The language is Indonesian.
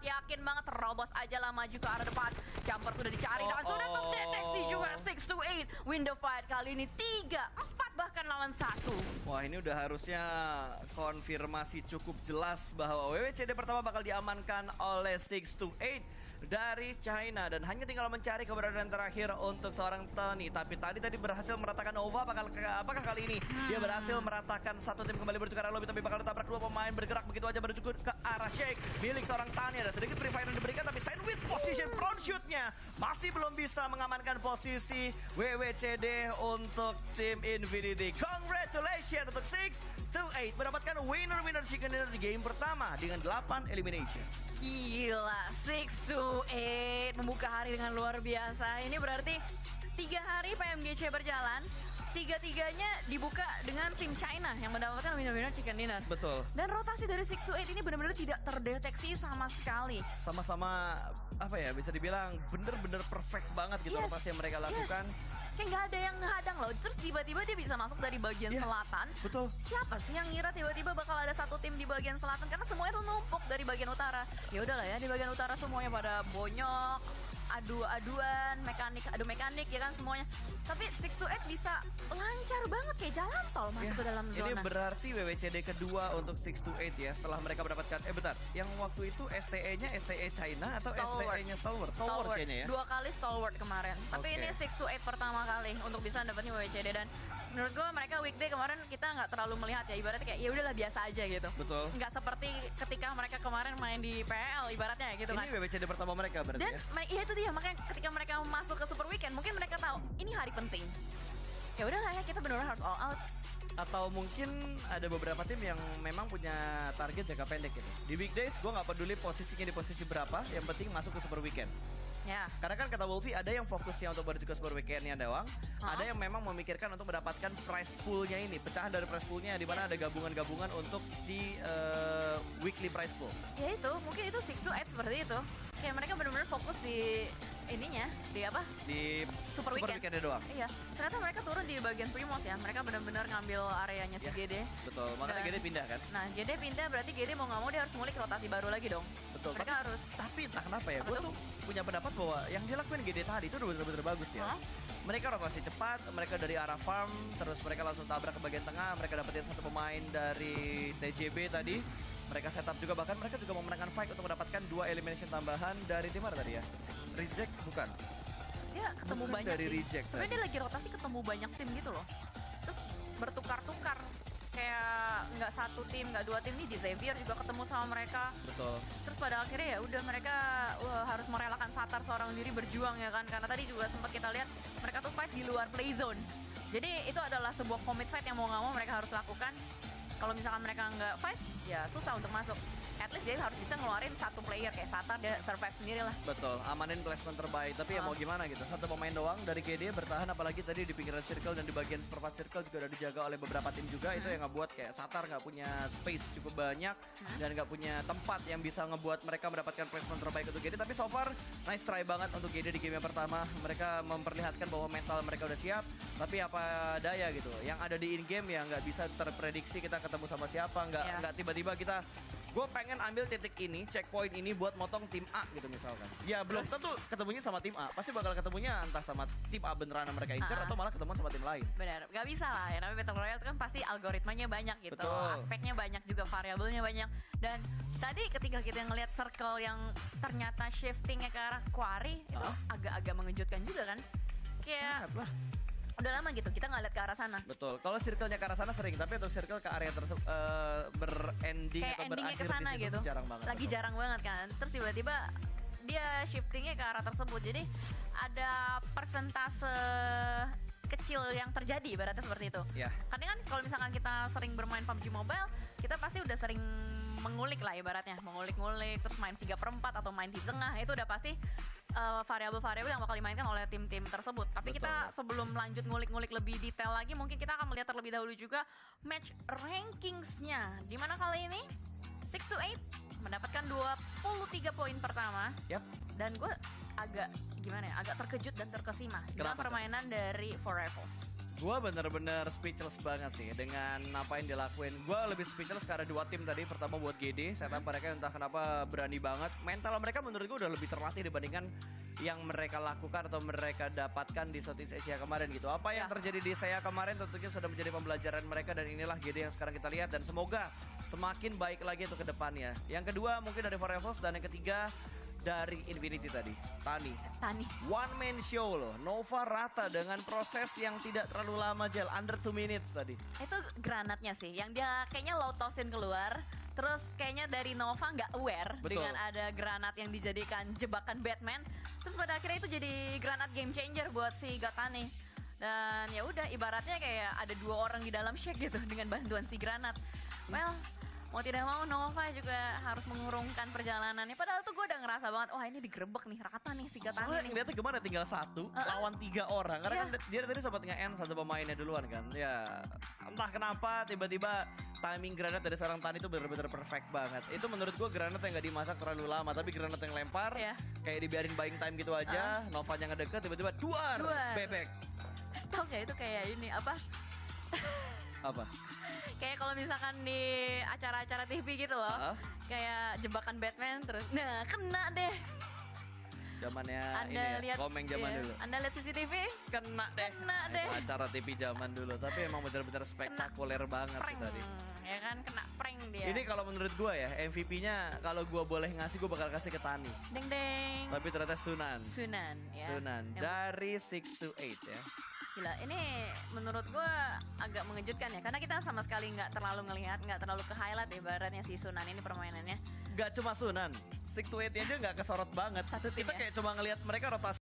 yakin banget. Terobos aja lah maju ke arah depan. Jumper sudah dicari dan sudah terdeteksi juga 6-8. Window fight kali ini 3-4 bahkan lawan 1. Wah, ini udah harusnya konfirmasi cukup jelas bahwa WWCD pertama bakal diamankan oleh 6-8 dari China. Dan hanya tinggal mencari keberadaan terakhir untuk seorang Tony. Tapi tadi berhasil meratakan Nova. Apakah kali ini dia berhasil meratakan satu tim kembali bertukar lobby. Tapi bakal ditabrak dua pemain bergerak begitu aja menuju ke arah Shake milik seorang Tony. Ada sedikit free fire yang diberikan, tapi sandwich position front shootnya masih belum bisa mengamankan posisi WWCD untuk tim Infinity. Congratulations untuk 6-8 mendapatkan winner chicken dinner di game pertama dengan 8 elimination. Gila, 6-8 membuka hari dengan luar biasa. Ini berarti 3 hari PMGC berjalan, 3-3-nya dibuka dengan tim China yang mendapatkan winner chicken dinner. Betul. Dan rotasi dari 6-8 ini benar-benar tidak terdeteksi sama sekali. Sama-sama apa ya, bisa dibilang bener-bener perfect banget gitu rotasi yang mereka lakukan. Kayak nggak ada yang ngehadang loh. Terus tiba-tiba dia bisa masuk dari bagian selatan. Betul. Siapa sih yang ngira tiba-tiba bakal ada satu tim di bagian selatan? Karena semuanya tuh numpuk dari bagian utara. Ya udahlah ya, di bagian utara semuanya pada bonyok, adu-aduan, adu mekanik ya kan semuanya. Tapi 6-8 bisa lancar banget kayak jalan tol masuk ke dalam zona. Ini berarti WWCD kedua untuk 6-8 ya, setelah mereka mendapatkan bentar, yang waktu itu STE-nya STE China atau STE-nya Stalwart? Stalwart kayaknya ya. 2 kali Stalwart kemarin. Tapi ini 6-8 pertama kali untuk bisa dapetin WWCD. Dan menurut gue mereka weekday kemarin kita nggak terlalu melihat ya, ibaratnya kayak ya udahlah biasa aja gitu. Betul. Nggak seperti ketika mereka kemarin main di PL ibaratnya gitu kan. Ini WWCD pertama mereka berarti. Dan ya? iya itu dia, makanya ketika mereka masuk ke Super Weekend mungkin mereka tahu ini hari penting. Ya udahlah ya, kita benar-benar harus all out. Atau mungkin ada beberapa tim yang memang punya target jangka pendek gitu. Di weekdays gue nggak peduli posisinya di posisi berapa, yang penting masuk ke Super Weekend. Ya. Karena kan kata Wolfie ada yang fokusnya untuk menuju ke Super Weekend-nya doang, ada yang memang memikirkan untuk mendapatkan prize pool-nya ini, pecahan dari prize pool-nya di mana ada gabungan-gabungan untuk di weekly prize pool. Ya itu, mungkin itu 6-8 seperti itu. Kayak mereka benar-benar fokus di ininya, di apa? Di Super Weekend-nya doang. Iya, ternyata mereka turun di bagian Primos ya. Mereka benar-benar ngambil areanya si GD. Betul, makanya GD pindah kan. Nah, GD pindah berarti GD mau nggak mau dia harus ngulik rotasi baru lagi dong. Betul. Mereka harus. Tapi entah kenapa ya, gue tuh punya pendapat bahwa yang dilakuin GD tadi itu udah bener-bener bagus ya. Mereka rotasi cepat, mereka dari arah farm, terus mereka langsung tabrak ke bagian tengah, mereka dapetin satu pemain dari TJB tadi. Mereka setup juga, bahkan mereka juga memenangkan fight untuk mendapatkan 2 elimination tambahan dari tim mana tadi ya? Reject bukan? Dia ketemu Bukan banyak dari sih. Reject Sebenarnya dia lagi rotasi ketemu banyak tim gitu loh. Terus bertukar-tukar. Kayak nggak satu tim, nggak 2 tim nih, di Xavier juga ketemu sama mereka. Betul. Terus pada akhirnya ya udah mereka harus merelakan Satar seorang diri berjuang ya kan. Karena tadi juga sempat kita lihat mereka tuh fight di luar play zone. Jadi itu adalah sebuah commit fight yang mau nggak mau mereka harus lakukan. Kalau misalkan mereka nggak fight, ya susah untuk masuk. At least dia harus bisa ngeluarin satu player kayak Satar, dia survive sendiri lah. Betul, amanin placement terbaik. Tapi ya mau gimana gitu, satu pemain doang dari GD bertahan, apalagi tadi di pinggiran circle dan di bagian seperempat circle juga udah dijaga oleh beberapa tim juga. Itu yang ngebuat kayak Satar nggak punya space cukup banyak dan nggak punya tempat yang bisa ngebuat mereka mendapatkan placement terbaik untuk GD. Tapi so far nice try banget untuk GD di game yang pertama. Mereka memperlihatkan bahwa mental mereka udah siap. Tapi apa daya gitu, yang ada di in game ya nggak bisa terprediksi kita ketemu sama siapa, nggak tiba-tiba kita gue pengen ambil titik ini, checkpoint ini buat motong tim A gitu misalkan. Ya belum tentu ketemunya sama tim A, pasti bakal ketemunya entah sama tim A beneran yang mereka incer atau malah ketemu sama tim lain. Benar, gak bisa lah ya, namanya Battle Royale itu kan pasti algoritmanya banyak gitu. Betul. Aspeknya banyak juga, variabelnya banyak. Dan tadi ketika kita ngelihat circle yang ternyata shiftingnya ke arah Quarry, itu agak-agak mengejutkan juga kan. Kayak sangat lah. Udah lama gitu kita nggak lihat ke arah sana. Betul. Kalau circle-nya ke arah sana sering, tapi untuk circle ke area berending kayak atau endingnya berakhir ke sana di situ gitu. jarang banget. Lagi betul. jarang banget kan. Terus tiba-tiba dia shiftingnya ke arah tersebut. Jadi ada persentase kecil yang terjadi, ibaratnya seperti itu. Ya. Karena kan kalau misalkan kita sering bermain PUBG Mobile, kita pasti udah sering mengulik lah ibaratnya, mengulik-ngulik, terus main 3/4 atau main di tengah, itu udah pasti variabel-variabel yang bakal dimainkan oleh tim-tim tersebut. Tapi betul. kita sebelum lanjut ngulik-ngulik lebih detail lagi, mungkin kita akan melihat terlebih dahulu juga match rankingsnya. Dimana kali ini 6-8 mendapatkan 23 poin pertama. Yap. Dan gue agak gimana ya, agak terkejut dan terkesima dengan permainan dari Four Rivals. Gue bener-bener speechless banget sih dengan apa yang dilakuin. Gue lebih speechless karena dua tim tadi. Pertama buat GD, setup mereka entah kenapa berani banget. Mental mereka menurut gue udah lebih terlatih dibandingkan yang mereka lakukan atau mereka dapatkan di Southeast Asia kemarin gitu. Apa yang terjadi di saya kemarin tentunya sudah menjadi pembelajaran mereka, dan inilah GD yang sekarang kita lihat, dan semoga semakin baik lagi untuk kedepannya. Yang kedua mungkin dari Forever, dan yang ketiga dari Infinity tadi, Tani. One man show loh, Nova rata dengan proses yang tidak terlalu lama, Jel, under 2 minutes tadi. Itu granatnya sih, yang dia kayaknya low tossin keluar. Terus kayaknya dari Nova nggak aware dengan ada granat yang dijadikan jebakan Batman. Terus pada akhirnya itu jadi granat game changer buat si Gatani. Dan ya udah, ibaratnya kayak ada 2 orang di dalam shack gitu dengan bantuan si granat. Well, mau tidak mau Nova juga harus mengurungkan perjalanannya. Padahal tuh gue udah ngerasa banget, wah ini digerebek nih, rata nih si Gatani Soalnya nih. ngeliatnya gimana tinggal 1 lawan 3 orang. Karena kan dia tadi sempat nge-end 1 pemainnya duluan kan. Ya entah kenapa tiba-tiba timing granat dari seorang Tani itu benar-benar perfect banget. Itu menurut gue granat yang gak dimasak terlalu lama, tapi granat yang lempar kayak dibiarin buying time gitu aja. Novanya ngedeket tiba-tiba duar. Bebek. Tau gak itu kayak ini apa? Kayak kalau misalkan di acara-acara TV gitu loh, kayak jebakan Batman terus, nah kena deh. Zamannya ini Anda ya, lihat, komeng zaman dulu. Anda lihat CCTV? Kena deh. deh. Itu acara TV zaman dulu, tapi emang benar-benar spektakuler banget sih tadi. Ya kan, kena prank dia. Ini kalau menurut gue ya, MVP-nya kalau gue boleh ngasih, gue bakal kasih ke Tani. Deng deng. Tapi ternyata Sunan. Ya. Sunan dari 6 to 8 ya. Gila, ini menurut gue agak mengejutkan ya, karena kita sama sekali nggak terlalu ngelihat, nggak terlalu ke highlight ya ibaratnya si Sunan ini permainannya. Gak cuma Sunan, 6 to 8 aja gak kesorot banget. Satu tim Kita ya? kayak cuma ngelihat mereka rotasi